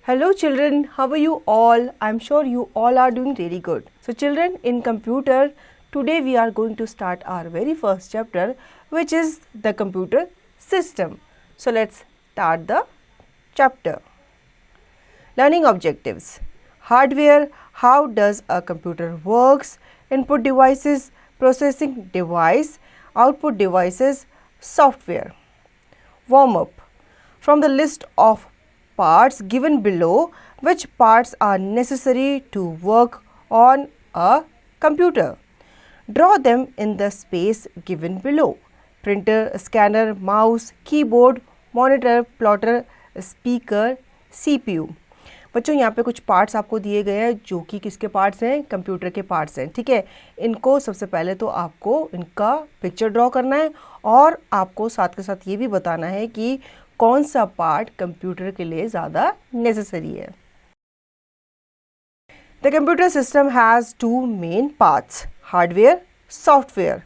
Hello children, how are you all? I'm sure you all are doing really good. So children, in computer, today we are going to start our very first chapter, which is the computer system. So let's start the chapter. Learning objectives. Hardware, how does a computer works? Input devices, processing device, output devices, software. Warm up. From the list of parts given below, which parts are necessary to work on a computer? Draw them in the space given below. Printer, scanner, mouse, keyboard, monitor, plotter, speaker, CPU. बच्चों यहाँ पे कुछ parts आपको दिए गए हैं जो कि किसके पार्ट्स हैं, कंप्यूटर के पार्ट्स हैं. ठीक है, इनको सबसे पहले तो आपको इनका पिक्चर ड्रॉ करना है और आपको साथ के साथ ये भी बताना है कि कौन सा पार्ट कंप्यूटर के लिए ज़्यादा नेसेसरी है. The computer system has two main parts, hardware, software.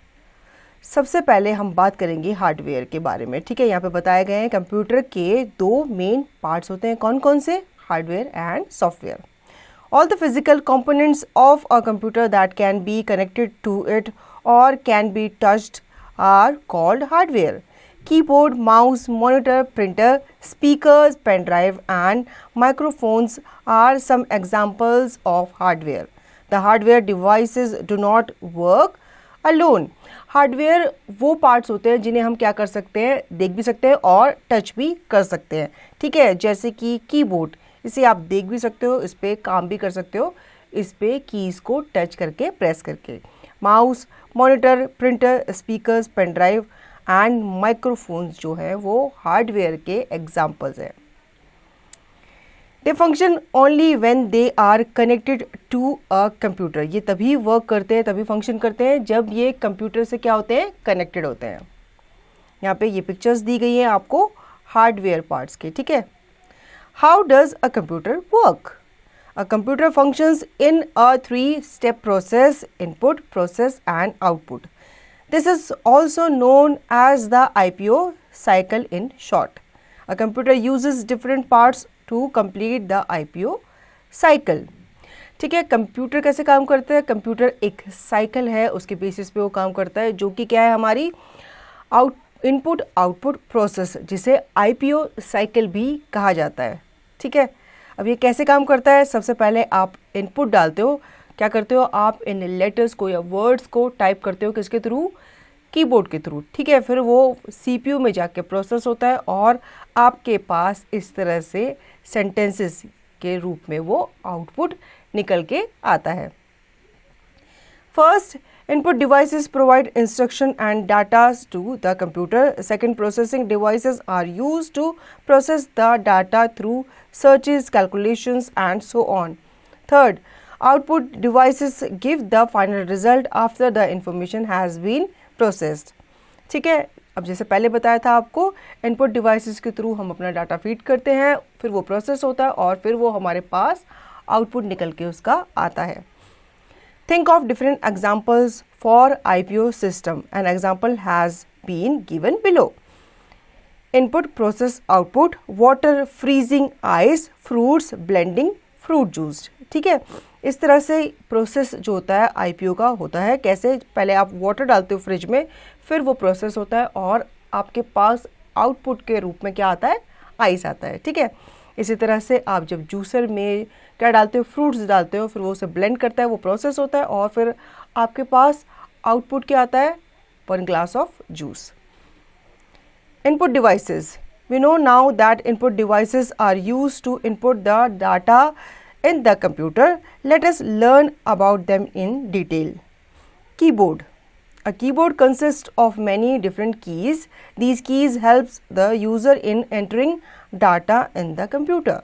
सबसे पहले हम बात करेंगे हार्डवेयर के बारे में. ठीक है, यहाँ पे बताए गए हैं कंप्यूटर के दो मेन पार्ट्स होते हैं. कौन कौन से? Hardware and software. All the physical components of a computer that can be connected to it or can be touched are called hardware. Keyboard, mouse, monitor, printer, speakers, pen drive and microphones are some examples of hardware. The hardware devices do not work alone. Hardware वो parts होते हैं जिन्हें हम क्या कर सकते हैं, देख भी सकते हैं और टच भी कर सकते हैं. ठीक है, जैसे कि कीबोर्ड, इसे आप देख भी सकते हो, इस पर काम भी कर सकते हो, इस पे कीज़ को टच करके प्रेस करके. Mouse, monitor, printer, speakers, pen drive and microphones जो है वो हार्डवेयर के एग्जाम्पल्स हैं. They function only when they are connected to a computer. ये तभी वर्क करते हैं, तभी फंक्शन करते हैं जब ये कंप्यूटर से क्या होते हैं, कनेक्टेड होते हैं. यहाँ पे ये पिक्चर्स दी गई हैं आपको हार्डवेयर पार्ट्स के. ठीक है, how does a computer work? A computer functions in a 3-step process, input, process and output. This is also known as the IPO cycle in short. A computer uses different parts to complete the IPO cycle. ठीक है, computer कैसे काम करता है? Computer एक cycle है, उसके basis पे वो काम करता है जो कि क्या है, हमारी इनपुट आउटपुट प्रोसेस, जिसे IPO साइकिल भी कहा जाता है. ठीक है, अब ये कैसे काम करता है? सबसे पहले आप इनपुट डालते हो, क्या करते हो, आप इन लेटर्स को या वर्ड्स को टाइप करते हो, किसके थ्रू? कीबोर्ड के थ्रू. ठीक है, फिर वो CPU में जाके प्रोसेस होता है और आपके पास इस तरह से सेंटेंसेस के रूप में वो आउटपुट निकल के आता है. First, input devices provide instruction and data to the computer. Second, processing devices are used to process the data through searches, calculations and so on. Third, output devices give the final result after the information has been processed. ठीक है, अब जैसे पहले बताया था आपको, input devices के through हम अपना डाटा फीड करते हैं, फिर वो प्रोसेस होता है और फिर वो हमारे पास आउटपुट निकल के उसका आता है. Think of different examples for IPO system. An example has been given below. Input, process, output, water, freezing, ice, fruits, blending, fruit juice. ठीक है, इस तरह से प्रोसेस जो होता है IPO का होता है. कैसे? पहले आप वाटर डालते हो फ्रिज में, फिर वो प्रोसेस होता है और आपके पास आउटपुट के रूप में क्या आता है, आइस आता है. ठीक है, इसी तरह से आप जब जूसर में क्या डालते हो, फ्रूट्स डालते हो, फिर वो उसे ब्लेंड करता है, वो प्रोसेस होता है और फिर आपके पास आउटपुट क्या आता है, 1 glass of juice. Input devices. We know now that input devices are used to input the data in the computer. Let us learn about them in detail. Keyboard. A keyboard consists of many different keys. These keys helps the user in entering data in the computer.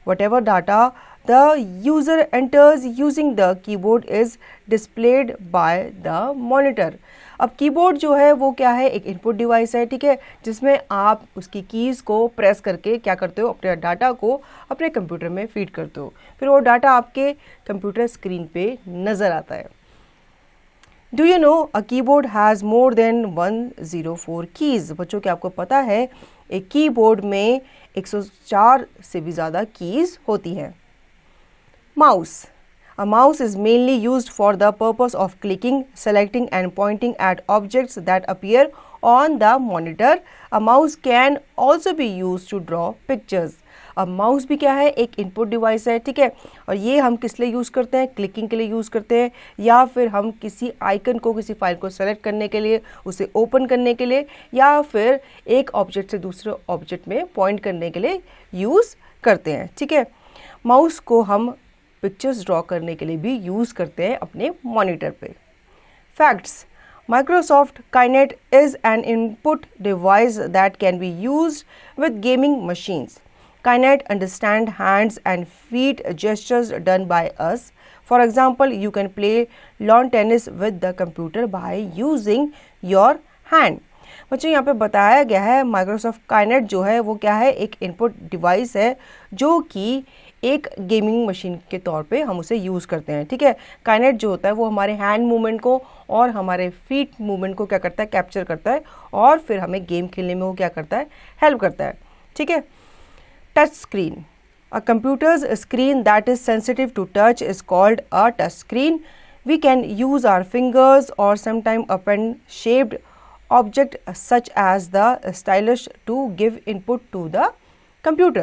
Whatever data the user enters using the keyboard is displayed by the monitor. अब keyboard जो है वो क्या है, एक input device है. ठीक है, जिसमें आप उसकी कीज़ को प्रेस करके क्या करते हो, अपने डाटा को अपने कंप्यूटर में फीड करते हो, फिर वो डाटा आपके कंप्यूटर स्क्रीन पे नज़र आता है. Do you know a keyboard has more than 104 keys. बच्चों क्या आपको पता है एक कीबोर्ड में 104 से भी ज़्यादा कीज़ होती हैं। Mouse, a mouse is mainly used for the purpose of clicking, selecting and pointing at objects that appear on the monitor. A mouse can also be used to draw pictures. अब mouse भी क्या है, एक input device है, ठीक है, और ये हम किस लिए यूज़ करते हैं, क्लिकिंग के लिए यूज़ करते हैं, या फिर हम किसी आइकन को, किसी फाइल को सेलेक्ट करने के लिए, उसे ओपन करने के लिए, या फिर एक ऑब्जेक्ट से दूसरे ऑब्जेक्ट में पॉइंट करने के लिए यूज़ करते हैं, ठीक है। माउस को हम पिक्चर्स ड्रॉ करने के लिए भी यूज़ करते हैं अपने मॉनिटर पे। Facts, Microsoft Kinect is an input device that can be used with gaming machines. Kinect understands hands and feet gestures done by us. For example, you can play lawn tennis with the computer by using your hand. बच्चों यहाँ पे बताया गया है Microsoft Kinect जो है वो क्या है, एक इनपुट डिवाइस है जो कि एक गेमिंग मशीन के तौर पे हम उसे यूज़ करते हैं, ठीक है। काइनेट जो होता है वो हमारे हैंड मूवमेंट को और हमारे फीट मूवमेंट को क्या करता है, कैप्चर करता है, और फिर हमें गेम खेलने में वो क्या करता है, हेल्प करता है, ठीक है। Touch screen, a computer's screen that is sensitive to touch is called a touch screen. We can use our fingers और sometime a pen shaped object such as the stylus to give input to the computer.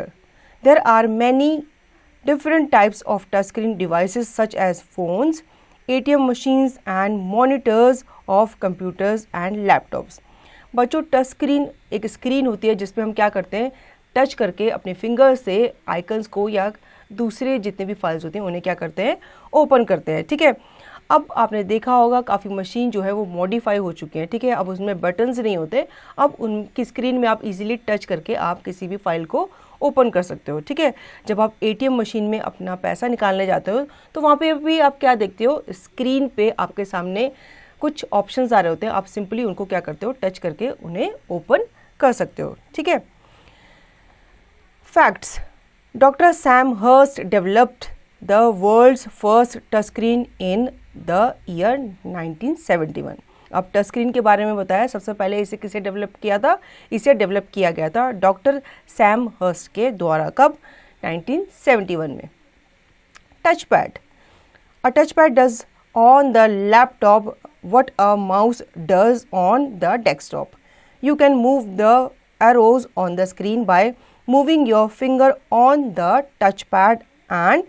There are many different types of touchscreen devices such as phones, ATM machines and monitors of computers and laptops. बच्चों touch screen एक screen होती है जिसमें हम क्या करते हैं, touch करके अपने फिंगर से आइकन्स को या दूसरे जितने भी फाइल्स होते हैं उन्हें क्या करते हैं, ओपन करते हैं, ठीक है। अब आपने देखा होगा काफ़ी मशीन जो है वो मॉडिफाई हो चुकी हैं, ठीक है। अब उसमें बटन्स नहीं होते, अब उनकी स्क्रीन में आप इजीली टच करके आप किसी भी फाइल को ओपन कर सकते हो, ठीक है। जब आप एटीएम मशीन में अपना पैसा निकालने जाते हो तो वहाँ पे भी आप क्या देखते हो, स्क्रीन पे आपके सामने कुछ ऑप्शंस आ रहे होते हैं, आप सिंपली उनको क्या करते हो, टच करके उन्हें ओपन कर सकते हो, ठीक है। Facts, doctor Sam Hurst developed the world's first touch screen in the year 1971. अब टच स्क्रीन के बारे में बताया, सबसे पहले इसे किसे डेवलप किया था, इसे डेवलप किया गया था डॉक्टर सैम हर्स्ट के द्वारा। कब, 1971 में। Touch pad, a touch pad does on the laptop what a mouse does on the desktop. You can move the arrows on the screen by moving your finger on the touchpad and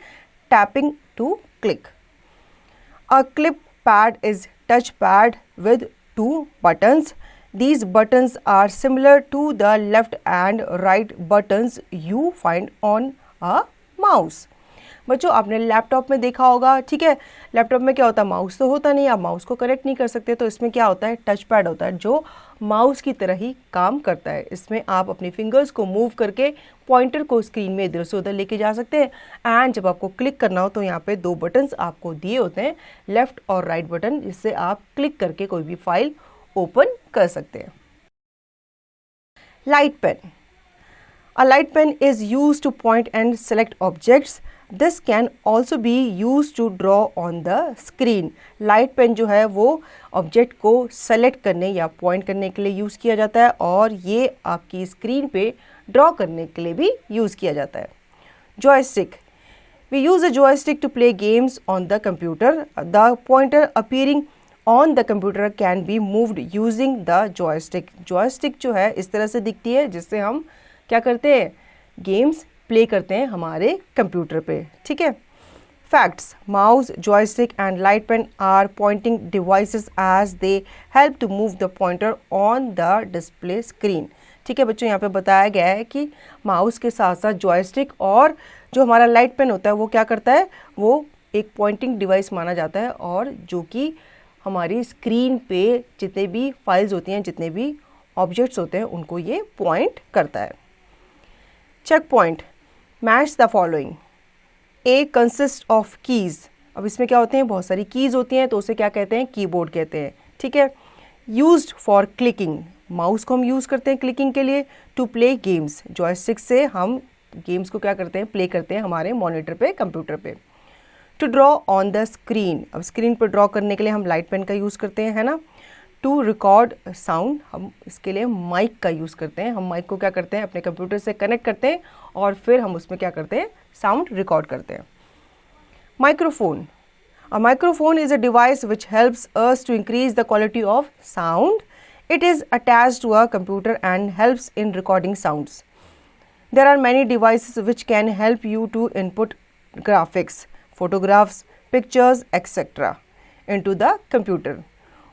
tapping to click. A clip pad is touchpad with two buttons. These buttons are similar to the left and right buttons you find on a mouse. बच्चों आपने laptop में देखा होगा, ठीक है। Laptop में क्या होता है, माउस तो होता नहीं, आप माउस को कनेक्ट नहीं कर सकते, तो इसमें क्या होता है, टच पैड होता है जो माउस की तरह ही काम करता है। इसमें आप अपनी फिंगर्स को मूव करके पॉइंटर को स्क्रीन में इधर से उधर लेके जा सकते हैं, एंड जब आपको क्लिक करना हो तो यहाँ पे दो बटन्स आपको दिए होते हैं, लेफ्ट और राइट बटन, जिससे आप क्लिक करके कोई भी फाइल ओपन कर सकते हैं। Light pen, a light pen is used to point and select objects. This can also be used to draw on the screen. Light pen जो है वो ऑब्जेक्ट को सेलेक्ट करने या पॉइंट करने के लिए यूज़ किया जाता है, और ये आपकी स्क्रीन पे ड्रॉ करने के लिए भी यूज़ किया जाता है। Joystick, we use a joystick to play games on the computer. The pointer appearing on the computer can be moved using the joystick. Joystick जो है इस तरह से दिखती है जिससे हम क्या करते हैं, गेम्स प्ले करते हैं हमारे कंप्यूटर पे, ठीक है। Facts, mouse, joystick and light pen are pointing devices as they help to move the pointer on the display screen. ठीक है बच्चों, यहाँ पे बताया गया है कि माउस के साथ साथ जॉयस्टिक और जो हमारा लाइट पेन होता है वो क्या करता है, वो एक पॉइंटिंग डिवाइस माना जाता है, और जो कि हमारी स्क्रीन पे जितने भी फाइल्स होती हैं, जितने भी ऑब्जेक्ट्स होते हैं, उनको ये पॉइंट करता है। Check point, match the following. A consist of keys. अब इसमें क्या होते हैं, बहुत सारी कीज़ होती हैं, तो उसे क्या कहते हैं, कीबोर्ड कहते हैं, ठीक है। यूज्ड फॉर क्लिकिंग, माउस को हम यूज़ करते हैं क्लिकिंग के लिए. टू प्ले गेम्स, जॉयस्टिक से हम गेम्स को क्या करते हैं, प्ले करते हैं हमारे मॉनिटर पे, कंप्यूटर पे. To draw on the screen, अब स्क्रीन पर ड्रॉ करने के लिए हम लाइट पेन का यूज़ करते हैं, है ना. टू रिकॉर्ड साउंड, हम इसके लिए माइक का यूज़ करते हैं। हम माइक को क्या करते हैं, अपने कंप्यूटर से कनेक्ट करते हैं और फिर हम उसमें क्या करते हैं, साउंड रिकॉर्ड करते हैं। Microphone, a microphone is a device which helps us to increase the quality of sound. It is attached to a computer and helps in recording sounds. There are many devices which can help you to input graphics, photographs, pictures, etc. into the computer.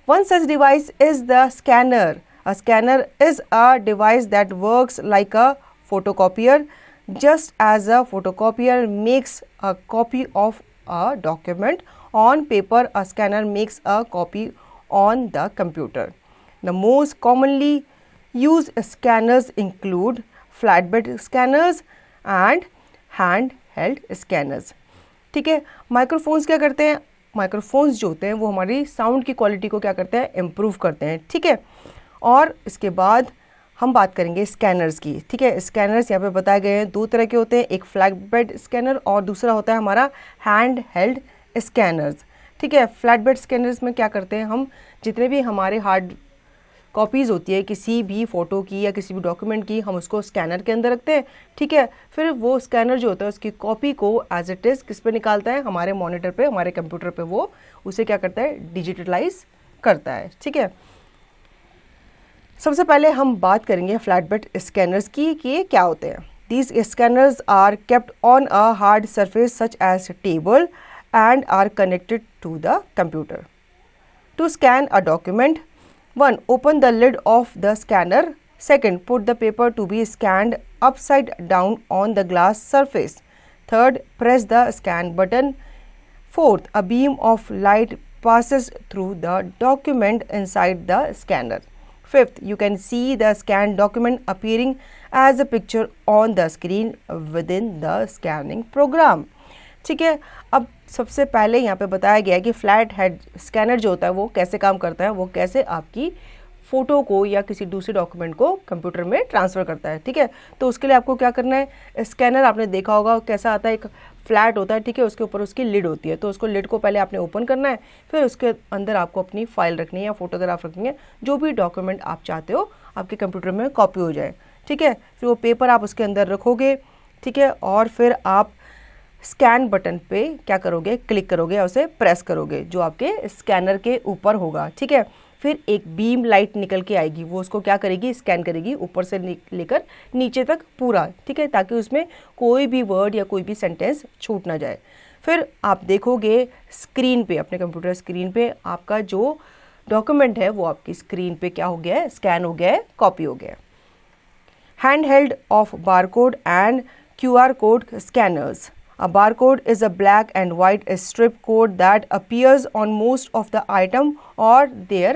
One such device is the scanner. A scanner is a device that works like a photocopier. Just as a photocopier makes a copy of a document on paper, a scanner makes a copy on the computer. The most commonly used scanners include flatbed scanners and handheld scanners. ठीक है, microphones क्या करते हैं, microphones जो होते हैं वो हमारी साउंड की क्वालिटी को क्या करते हैं, इम्प्रूव करते हैं। ठीक है, और इसके बाद हम बात करेंगे स्कैनर्स की। ठीक है, स्कैनर्स यहाँ पे बताए गए हैं, दो तरह के होते हैं, एक फ्लैट बेड स्कैनर और दूसरा होता है हमारा हैंड हेल्ड स्कैनर्स। ठीक है, फ्लैट बेड स्कैनर्स में क्या करते हैं, हम जितने भी हमारे हार्ड कॉपीज़ होती है किसी भी फ़ोटो की या किसी भी डॉक्यूमेंट की, हम उसको स्कैनर के अंदर रखते हैं। ठीक है, फिर वो स्कैनर जो होता है उसकी कॉपी को एज इट इज़ किस पे निकालता है, हमारे मॉनिटर पे, हमारे कंप्यूटर पे, वो उसे क्या करता है, डिजिटलाइज करता है। ठीक है, सबसे पहले हम बात करेंगे फ्लैट बेड स्कैनर्स की कि ये क्या होते हैं। These scanners are kept on a hard surface such as table and are connected to the computer. To scan a document, 1. Open the lid of the scanner. 2. Put the paper to be scanned upside down on the glass surface. 3. Press the scan button. 4. A beam of light passes through the document inside the scanner. 5. You can see the scanned document appearing as a picture on the screen within the scanning program. ठीक है, अब सबसे पहले यहाँ पे बताया गया है कि फ्लैट हेड स्कैनर जो होता है वो कैसे काम करता है, वो कैसे आपकी फ़ोटो को या किसी दूसरे डॉक्यूमेंट को कंप्यूटर में ट्रांसफ़र करता है। ठीक है, तो उसके लिए आपको क्या करना है, स्कैनर आपने देखा होगा कैसा आता है, एक फ्लैट होता है। ठीक है, उसके ऊपर उसकी लिड होती है, तो उसको लिड को पहले आपने ओपन करना है, फिर उसके अंदर आपको अपनी फ़ाइल रखनी है या फोटोग्राफ रखनी है, जो भी डॉक्यूमेंट आप चाहते हो आपके कंप्यूटर में कॉपी हो जाए। ठीक है, फिर वो पेपर आप उसके अंदर रखोगे। ठीक है, और फिर आप स्कैन बटन पे क्या करोगे, क्लिक करोगे या उसे प्रेस करोगे जो आपके स्कैनर के ऊपर होगा। ठीक है, फिर एक बीम लाइट निकल के आएगी, वो उसको क्या करेगी, स्कैन करेगी ऊपर से लेकर नीचे तक पूरा। ठीक है, ताकि उसमें कोई भी वर्ड या कोई भी सेंटेंस छूट ना जाए। फिर आप देखोगे स्क्रीन पे, अपने कंप्यूटर स्क्रीन पे आपका जो डॉक्यूमेंट है वो आपकी स्क्रीन पे क्या हो गया है, स्कैन हो गया है, कॉपी हो गया है। Hand held of barcode and QR code scanners. A barcode is a black and white strip code that appears on most of the item or their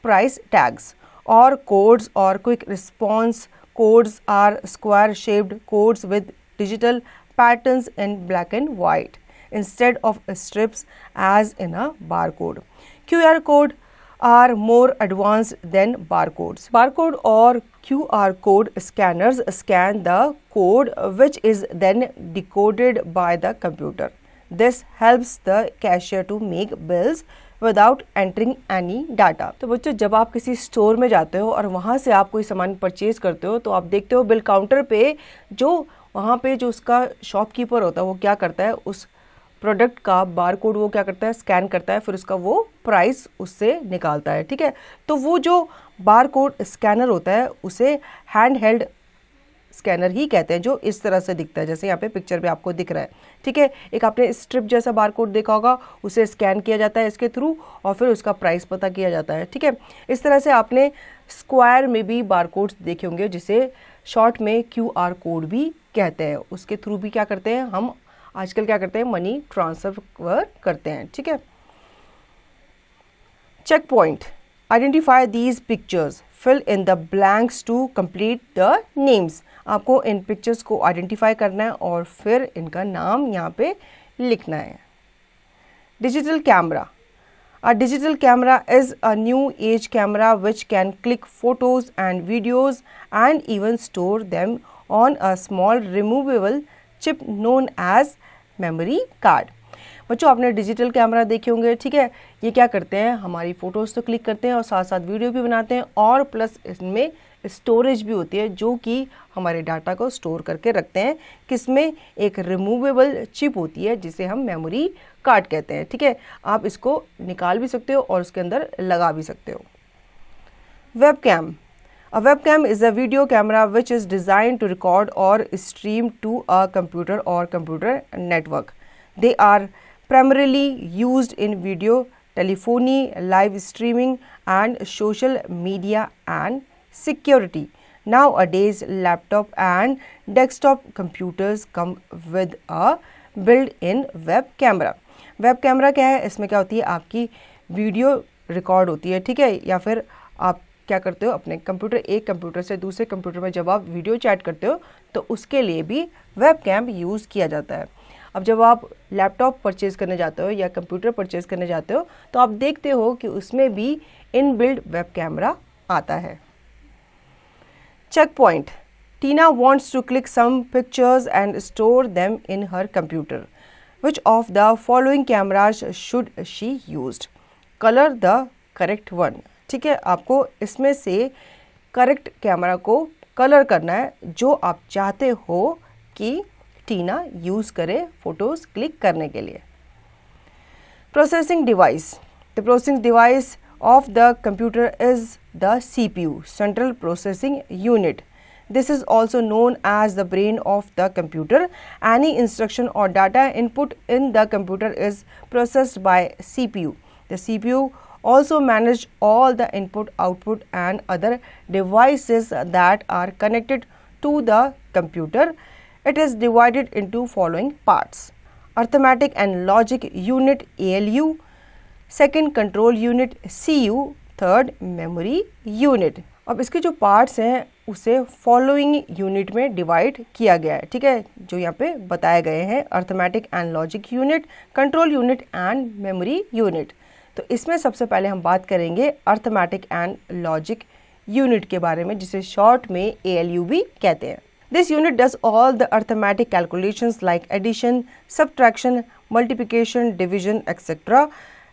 price tags. Or codes or quick response codes are square shaped codes with digital patterns in black and white instead of strips as in a barcode. QR code are more advanced than barcodes. Barcode or QR code scanners scan the code which is then decoded by the computer. This helps the cashier to make bills without entering any data. तो बच्चों, जब आप किसी store में जाते हो और वहाँ से आप कोई सामान परचेज करते हो तो आप देखते हो बिल काउंटर पे जो वहाँ पे जो उसका शॉपकीपर होता है वो क्या करता है, उस प्रोडक्ट का बारकोड वो क्या करता है, स्कैन करता है, फिर उसका वो प्राइस उससे निकालता है। ठीक है, तो वो जो बारकोड स्कैनर होता है उसे हैंड हेल्ड स्कैनर ही कहते हैं, जो इस तरह से दिखता है जैसे यहाँ पे पिक्चर पे आपको दिख रहा है। ठीक है, एक आपने स्ट्रिप जैसा बारकोड देखा होगा, उसे स्कैन किया जाता है इसके थ्रू और फिर उसका प्राइस पता किया जाता है। ठीक है, इस तरह से आपने स्क्वायर में भी बारकोड्स देखे होंगे जिसे शॉर्ट में QR कोड भी कहते हैं, उसके थ्रू भी क्या करते हैं, हम आजकल क्या करते हैं, मनी ट्रांसफर करते हैं। ठीक है, check point, identify these pictures, fill in the blanks to complete the names. आपको इन पिक्चर्स को आइडेंटिफाई करना है और फिर इनका नाम यहाँ पे लिखना है। Digital camera, a digital camera is a new age camera which can click photos and videos and even store them on a small removable chip known as memory card. बच्चों आपने डिजिटल कैमरा देखे होंगे, ठीक है। ये क्या करते हैं, हमारी फ़ोटोज़ तो क्लिक करते हैं और साथ साथ वीडियो भी बनाते हैं, और प्लस इसमें स्टोरेज भी होती है जो कि हमारे डाटा को स्टोर करके रखते हैं। किसमें, एक रिमूवेबल चिप होती है जिसे हम मेमोरी कार्ड कहते हैं, ठीक है। आप इसको निकाल भी सकते हो और उसके अंदर लगा भी सकते हो। Webcam. A webcam is a video camera which is designed to record or stream to a computer or computer network. They are primarily used in video, telephony, live streaming, and social media and security. Nowadays, laptop and desktop computers come with a built-in web camera. Web camera क्या है, इसमें क्या होती है, आपकी video record होती है, ठीक है। या फिर आप क्या करते हो, अपने कंप्यूटर, एक कंप्यूटर से दूसरे कंप्यूटर में जब आप वीडियो चैट करते हो तो उसके लिए भी वेब कैम यूज़ किया जाता है। अब जब आप लैपटॉप परचेज़ करने जाते हो या कंप्यूटर परचेज़ करने जाते हो तो आप देखते हो कि उसमें भी इनबिल्ट वेब कैमरा आता है। Check point. Tina wants to click some pictures and store them in her computer. Which of the following cameras should she use? Color the correct one. ठीक है, आपको इसमें से करेक्ट कैमरा को कलर करना है जो आप चाहते हो कि टीना यूज़ करे फ़ोटोज़ क्लिक करने के लिए। Processing device. The processing device of the computer is the CPU, Central Processing Unit. This is also known as the brain of the computer. Any instruction or data input in the computer is processed by CPU. The CPU also manages all the input, output and other devices that are connected to the computer. It is divided into following parts: Arithmetic and Logic Unit ALU, second Control Unit CU, third memory unit. अब इसके जो parts हैं उसे following unit में divide किया गया है, ठीक है, जो यहाँ पे बताए गए हैं: arithmetic and logic unit, control unit and memory unit. तो इसमें सबसे पहले हम बात करेंगे अर्थमेटिक एंड लॉजिक यूनिट के बारे में, जिसे शॉर्ट में ALU भी कहते हैं। This unit does all the arithmetic calculations like addition, subtraction, multiplication, division, etc.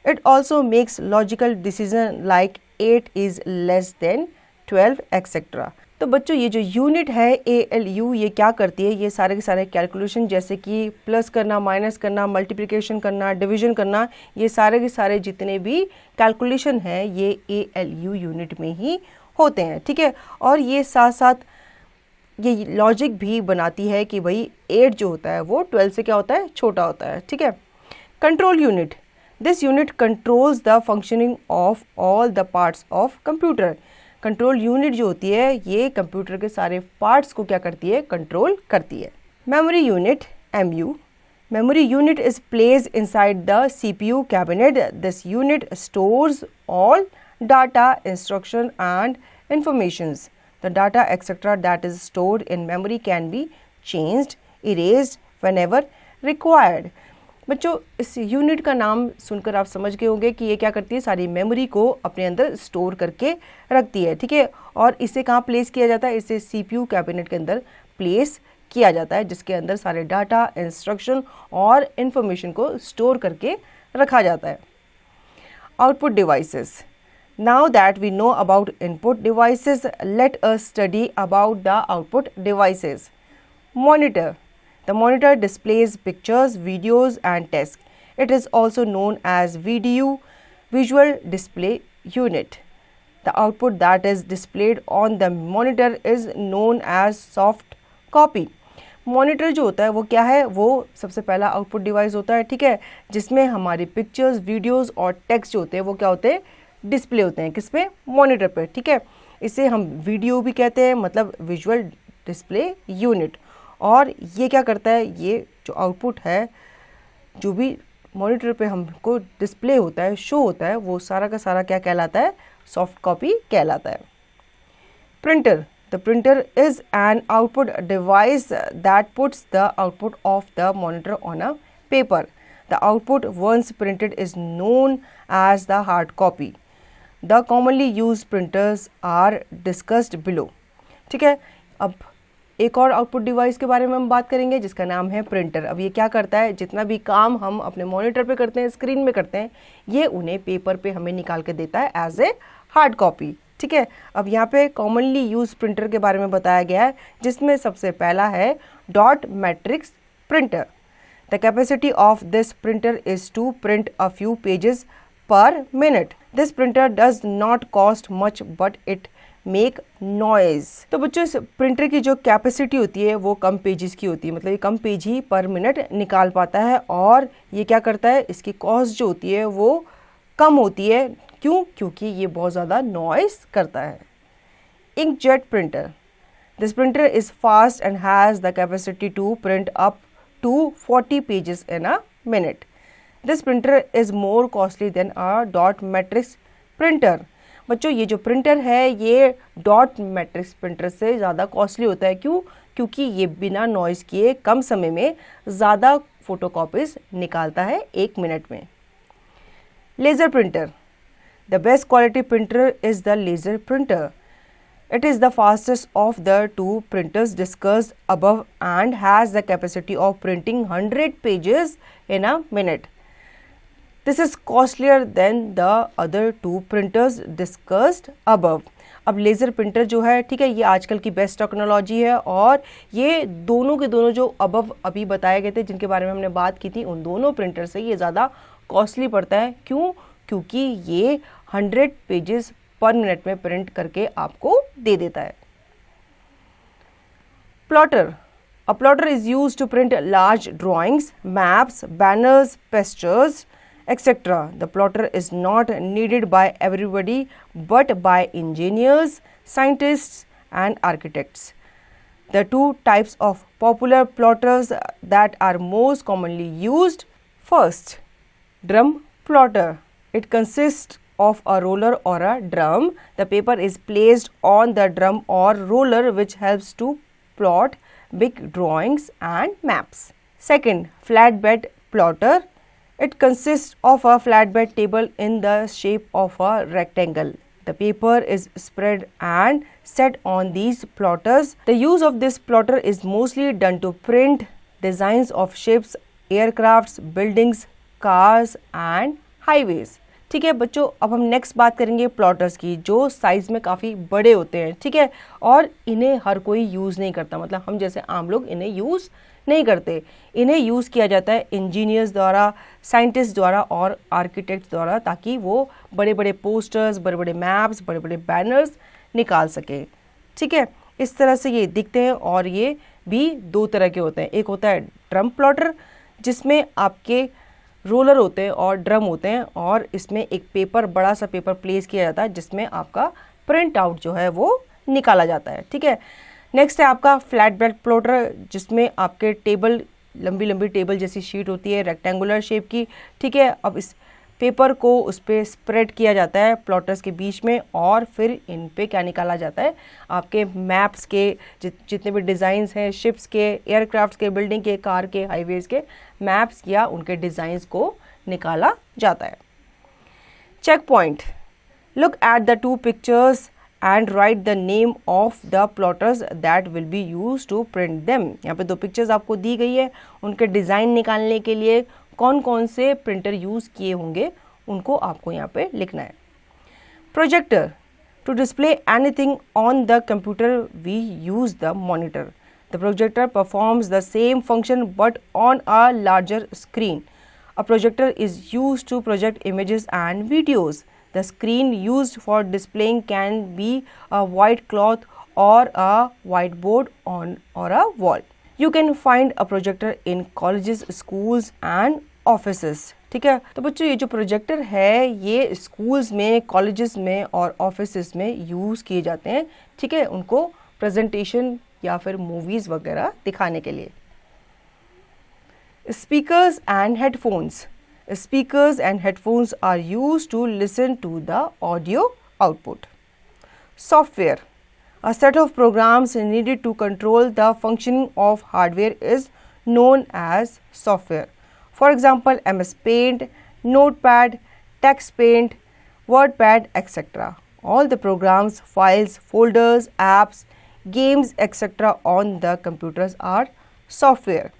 It also makes logical decision like 8 is less than 12, etc. तो बच्चों ये जो यूनिट है ALU, ये क्या करती है, ये सारे के सारे कैलकुलेशन जैसे कि प्लस करना, माइनस करना, मल्टीप्लिकेशन करना, डिवीजन करना, ये सारे के सारे जितने भी कैलकुलेशन हैं ये ALU यूनिट में ही होते हैं, ठीक है। और ये साथ साथ ये लॉजिक भी बनाती है कि भाई 8 जो होता है वो 12 से क्या होता है, छोटा होता है, ठीक है। Control unit. This unit controls the functioning of all the parts of computer. Control unit जो होती है ये कंप्यूटर के सारे पार्ट्स को क्या करती है, कंट्रोल करती है। Memory unit MU। Memory unit is placed inside the CPU cabinet. This unit stores all data, instruction and informations. The data etc. that is stored in memory can be changed, erased whenever required. बच्चों इस unit का नाम सुनकर आप समझ गए होंगे कि ये क्या करती है, सारी मेमोरी को अपने अंदर स्टोर करके रखती है, ठीक है। और इसे कहाँ प्लेस किया जाता है, इसे CPU कैबिनेट के अंदर प्लेस किया जाता है, जिसके अंदर सारे डाटा, इंस्ट्रक्शन और इन्फॉर्मेशन को स्टोर करके रखा जाता है। Output devices. Now that we know about input devices, let us study about the output devices. Monitor. The monitor displays pictures, videos and text. It is also known as visual display unit. The output that is displayed on the monitor is known as soft copy. Monitor जो होता है वो क्या है, वो सबसे पहला output device होता है, ठीक है, जिसमें हमारी पिक्चर्स, वीडियोस और टेक्स्ट जो होते हैं वो क्या होते हैं, डिस्प्ले होते हैं। किस पे, मॉनिटर पे, ठीक है। इसे हम वीडियो भी कहते हैं, मतलब विजुअल डिस्प्ले यूनिट। और ये क्या करता है, ये जो आउटपुट है, जो भी मॉनिटर पे हमको डिस्प्ले होता है, शो होता है, वो सारा का सारा क्या कहलाता है, सॉफ्ट कॉपी कहलाता है। Printer. The printer is an output device that puts the output of the monitor on a paper. The output once printed is known as the hard copy. The commonly used printers are discussed below. ठीक है, अब एक और output device के बारे में हम बात करेंगे जिसका नाम है प्रिंटर। अब ये क्या करता है, जितना भी काम हम अपने मॉनिटर पे करते हैं, स्क्रीन में करते हैं, ये उन्हें पेपर पे हमें निकाल के देता है एज ए हार्ड कॉपी। ठीक है, अब यहाँ पे कॉमनली यूज प्रिंटर के बारे में बताया गया है, जिसमें सबसे पहला है dot matrix printer. The capacity of this printer is to print a few pages per minute. This printer does not cost much but it make noise. तो बच्चों, इस प्रिंटर की जो कैपेसिटी होती है वो कम पेजेस की होती है, मतलब ये कम पेज ही पर मिनट निकाल पाता है। और ये क्या करता है, इसकी कॉस्ट जो होती है वो कम होती है। क्यों? क्योंकि ये बहुत ज़्यादा नॉइज करता है। Inkjet printer. This printer is fast and has the capacity to print up to 40 pages in a minute. This printer is more costly than a dot matrix printer. बच्चों, ये जो प्रिंटर है ये डॉट मैट्रिक्स प्रिंटर से ज़्यादा costly होता है। क्यों? क्योंकि ये बिना नॉइज़ किए कम समय में ज़्यादा फोटोकॉपीज निकालता है 1 मिनट में। Laser printer. The best quality printer is the laser printer. It is the fastest of the two printers discussed above and has the capacity of printing 100 pages in a minute. This is costlier than the other two printers discussed above. अब laser printer जो है, ठीक है, ये आजकल की best technology है और ये दोनों के दोनों जो अबव अभी बताए गए थे जिनके बारे में हमने बात की थी, उन दोनों प्रिंटर से ये ज़्यादा कॉस्टली पड़ता है। क्यों? क्योंकि ये 100 पेजेस पर मिनट में प्रिंट करके आपको दे देता है। Plotter. A plotter is used to print large drawings, maps, banners, posters, etc. The plotter is not needed by everybody but by engineers, scientists and architects. The two types of popular plotters that are most commonly used. First, drum plotter. It consists of a roller or a drum. The paper is placed on the drum or roller which helps to plot big drawings and maps. Second, flatbed plotter. It consists of a flatbed table in the shape of a rectangle. The paper is spread and set on these plotters. The use of this plotter is mostly done to print designs of ships, aircrafts, buildings, cars and highways. ठीक है बच्चों, अब हम next बात करेंगे plotters की, जो size में काफ़ी बड़े होते हैं। ठीक है, और इन्हें हर कोई यूज़ नहीं करता, मतलब हम जैसे आम लोग इन्हें यूज़ नहीं करते। इन्हें यूज़ किया जाता है इंजीनियर्स द्वारा, साइंटिस्ट द्वारा और आर्किटेक्ट्स द्वारा, ताकि वो बड़े बड़े पोस्टर्स, बड़े बड़े मैप्स, बड़े बड़े बैनर्स निकाल सकें। ठीक है, इस तरह से ये दिखते हैं और ये भी दो तरह के होते हैं। एक होता है ड्रम प्लॉटर जिसमें आपके रोलर होते हैं और ड्रम होते हैं और इसमें एक पेपर, बड़ा सा पेपर प्लेस किया जाता है जिसमें आपका प्रिंट आउट जो है वो निकाला जाता है। ठीक है, नेक्स्ट है आपका फ्लैट बेड प्लॉटर जिसमें आपके टेबल, लंबी लंबी टेबल जैसी शीट होती है रेक्टेंगुलर शेप की। ठीक है, अब इस पेपर को उस पर स्प्रेड किया जाता है प्लॉटर्स के बीच में और फिर इन पे क्या निकाला जाता है, आपके मैप्स के जितने भी डिज़ाइंस हैं, शिप्स के, एयरक्राफ्ट्स के, बिल्डिंग के, कार के, हाईवेज़ के मैप्स या उनके डिज़ाइंस को निकाला जाता है। Check point. Look at the two pictures and write the name of the plotters that will be use to print them. यहाँ पे दो पिक्चर्स आपको दी गई है, उनके डिज़ाइन निकालने के लिए कौन कौन से प्रिंटर यूज़ किए होंगे उनको आपको यहाँ पे लिखना है। Projector. To display anything on the computer we use the monitor. The projector performs the same function but on a larger screen. A projector is used to project images and videos. The screen used for displaying can be a white cloth or a whiteboard or a wall. You can find a projector in colleges, schools and offices. ठीक है, तो बच्चों ये जो projector है ये schools में, colleges में और ऑफिसेस में यूज़ किए जाते हैं। ठीक है, उनको प्रेजेंटेशन या फिर मूवीज़ वगैरह दिखाने के लिए। Speakers and headphones. Speakers and headphones are used to listen to the audio output. Software. A set of programs needed to control the functioning of hardware is known as software. For example, MS Paint, Notepad, TextPaint, WordPad, etc. All the programs, files, folders, apps games, etc. on the computers are software.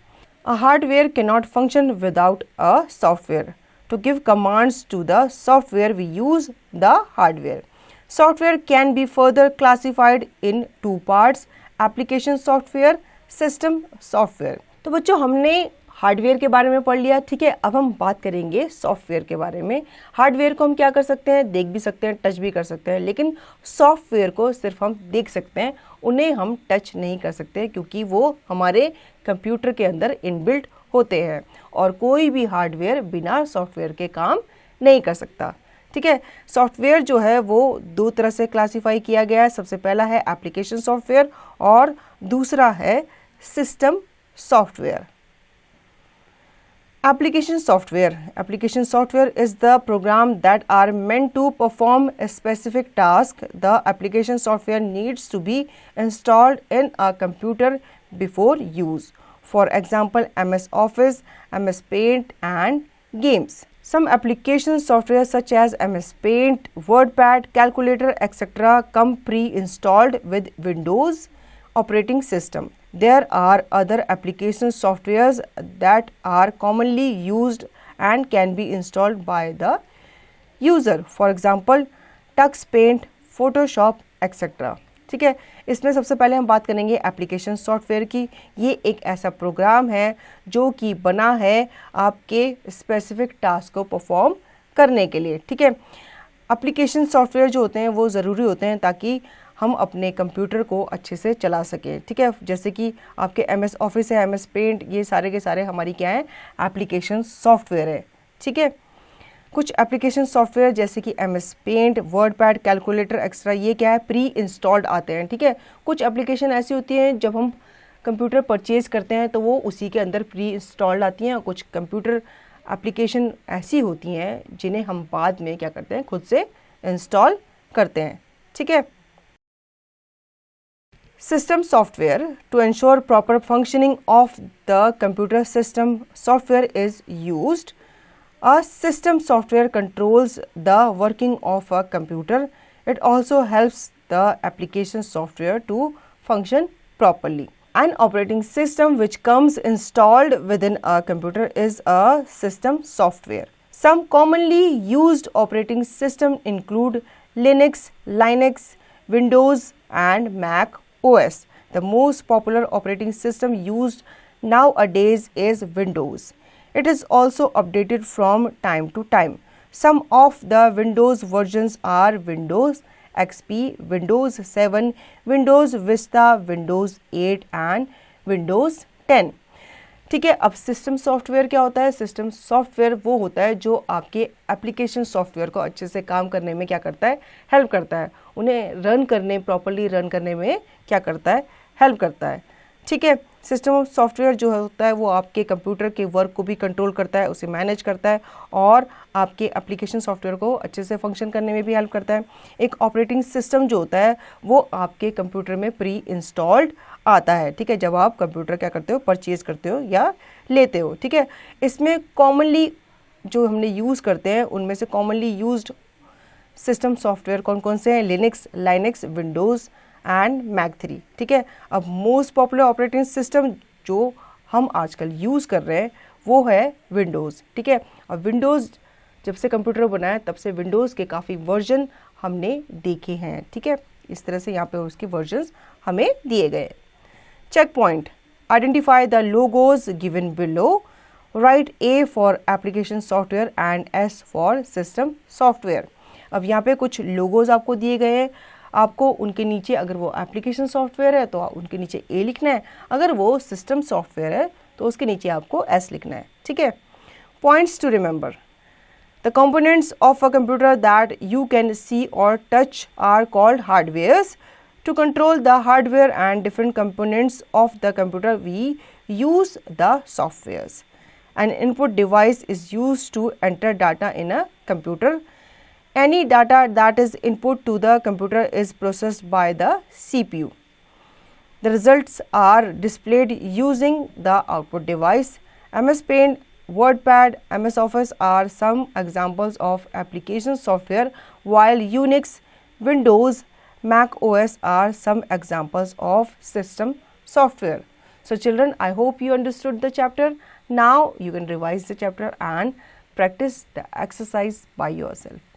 A hardware cannot function without a software. To give commands to the software, we use the hardware. Software can be further classified in two parts: application software, system software. तो बच्चों हमने hardware के बारे में पढ़ लिया, ठीक है। अब हम बात करेंगे सॉफ्टवेयर के बारे में। हार्डवेयर को हम क्या कर सकते हैं, देख भी सकते हैं, टच भी कर सकते हैं, लेकिन सॉफ्टवेयर को सिर्फ हम देख सकते हैं, उन्हें हम टच नहीं कर सकते क्योंकि वो हमारे कंप्यूटर के अंदर इनबिल्ट होते हैं और कोई भी हार्डवेयर बिना सॉफ्टवेयर के काम नहीं कर सकता, ठीक है। सॉफ्टवेयर जो है वो दो तरह से क्लासीफाई किया गया है। सबसे पहला है एप्लीकेशन सॉफ्टवेयर और दूसरा है system software. Application software is the program that are meant to perform a specific task. The application software needs to be installed in a computer before use. For example, MS Office, MS Paint and games. Some application software such as MS Paint, WordPad, Calculator, etc. come pre-installed with Windows operating system. There are other application softwares that are commonly used and can be installed by the user. For example, Tux Paint, Photoshop, etc. ठीक है। इसमें सबसे पहले हम बात करेंगे application software की। ये एक ऐसा प्रोग्राम है जो कि बना है आपके स्पेसिफिक टास्क को परफॉर्म करने के लिए, ठीक है। एप्लीकेशन सॉफ्टवेयर जो होते हैं वो ज़रूरी होते हैं ताकि हम अपने कंप्यूटर को अच्छे से चला सकें, ठीक है। जैसे कि आपके MS ऑफिस है, MS पेंट, ये सारे के सारे हमारी क्या है, एप्लीकेशन सॉफ्टवेयर है, ठीक है। कुछ एप्लीकेशन सॉफ्टवेयर जैसे कि MS paint, wordpad, calculator extra, ये क्या है, प्री इंस्टॉल्ड आते हैं, ठीक है। कुछ एप्लीकेशन ऐसी होती हैं जब हम कंप्यूटर परचेज करते हैं तो वो उसी के अंदर प्री इंस्टॉल्ड आती हैं। कुछ कंप्यूटर एप्लीकेशन ऐसी होती हैं जिन्हें हम बाद में क्या करते हैं, खुद से इंस्टॉल करते हैं, ठीक है। System software. To ensure proper functioning of the computer, system software is used. A system software controls the working of a computer. It also helps the application software to function properly. An operating system which comes installed within a computer is a system software. Some commonly used operating systems include Linux, Windows and Mac OS. The most popular operating system used nowadays is Windows. It is also updated from time to time. Some of the Windows versions are Windows XP, Windows 7, Windows Vista, Windows 8 and Windows 10. ठीक है। अब system software क्या होता है? System software वो होता है जो आपके एप्लीकेशन सॉफ्टवेयर को अच्छे से काम करने में क्या करता है, हेल्प करता है। उन्हें रन करने, प्रॉपर्ली रन करने में क्या करता है, हेल्प करता है, ठीक है। सिस्टम सॉफ्टवेयर जो होता है वो आपके कंप्यूटर के वर्क को भी कंट्रोल करता है, उसे मैनेज करता है और आपके एप्लीकेशन सॉफ्टवेयर को अच्छे से फंक्शन करने में भी हेल्प करता है। एक ऑपरेटिंग सिस्टम जो होता है वो आपके कंप्यूटर में प्री इंस्टॉल्ड आता है, ठीक है, जब आप कंप्यूटर क्या करते हो, परचेज करते हो या लेते हो, ठीक है। इसमें कॉमनली जो हमने यूज़ करते हैं उनमें से कॉमनली यूज्ड सिस्टम सॉफ्टवेयर कौन कौन से हैं? लिनक्स, विंडोज़ एंड मैक 3, ठीक है। अब मोस्ट पॉपुलर ऑपरेटिंग सिस्टम जो हम आजकल यूज़ कर रहे हैं वो है विंडोज़, ठीक है। अब विंडोज़ जब से कंप्यूटर बना है तब से विंडोज़ के काफ़ी वर्जन हमने देखे हैं, ठीक है। इस तरह से यहाँ पे उसके वर्जन्स हमें दिए गए। Check point: identify the logos given below, write A for application software and S for system software. अब यहाँ पे कुछ लोगोज आपको दिए गए हैं, आपको उनके नीचे अगर वो एप्लीकेशन सॉफ्टवेयर है तो उनके नीचे A लिखना है, अगर वो सिस्टम सॉफ्टवेयर है तो उसके नीचे आपको S लिखना है, ठीक है। Points to remember: the components of a computer that you can see और touch are called hardwares. To control the hardware and different components of the computer, we use the softwares. An input device is used to enter data in a computer. Any data that is input to the computer is processed by the CPU. The results are displayed using the output device. MS Paint, WordPad, MS Office are some examples of application software, while Unix, Windows, Mac OS are some examples of system software. So children, I hope you understood the chapter. Now you can revise the chapter and practice the exercise by yourself.